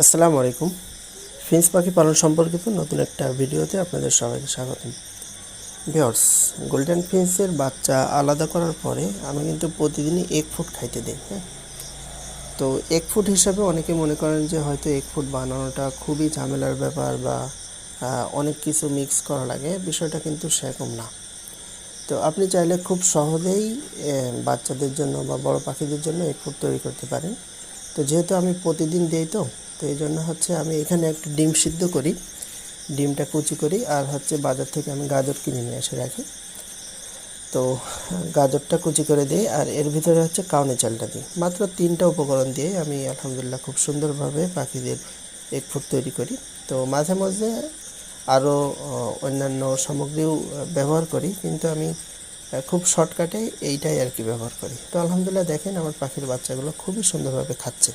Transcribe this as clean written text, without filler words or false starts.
আসসালামু আলাইকুম। ফিন্স পাখি পালন সম্পর্কিত নতুন একটা ভিডিওতে আপনাদের সবাইকে স্বাগতম। ভিউয়ার্স, গোল্ডেন ফিন্সের বাচ্চা আলাদা করার পরে আমি কিন্তু প্রতিদিনই এগ ফুড খাইতে দিই। তো এগ ফুড হিসাবে অনেকে মনে করেন যে হয়তো এগ ফুড বানানোটা খুবই ঝামেলার ব্যাপার বা অনেক কিছু মিক্স করা লাগে। বিষয়টা কিন্তু সেরকম না। তো আপনি চাইলে খুব সহজেই বাচ্চাদের জন্য বা বড় পাখিদের জন্য এগ ফুড তৈরি করতে পারেন। তো যেহেতু আমি প্রতিদিন দিই, তো এই জন্য আমি এখানে একটা ডিম সিদ্ধ করি, ডিমটা কুচি করি, আর বাজার থেকে আমি গাজর কিনে নিয়ে এসে রাখি। তো গাজরটা কুচি করে দিই, আর এর ভিতরে কাউনি চালটা দিই। মাত্র 3টা উপকরণ দিয়ে আমি আলহামদুলিল্লাহ খুব সুন্দরভাবে পাখিদের এগ ফুড তৈরি করি। তো মাঝে মাঝে আরও অন্যান্য সামগ্রীও ব্যবহার করি, কিন্তু আমি খুব শর্টকাটে এইটাই আর কি ব্যবহার করি। তো আলহামদুলিল্লাহ দেখেন আমার পাখির বাচ্চাগুলো খুবই সুন্দরভাবে খাচ্ছে।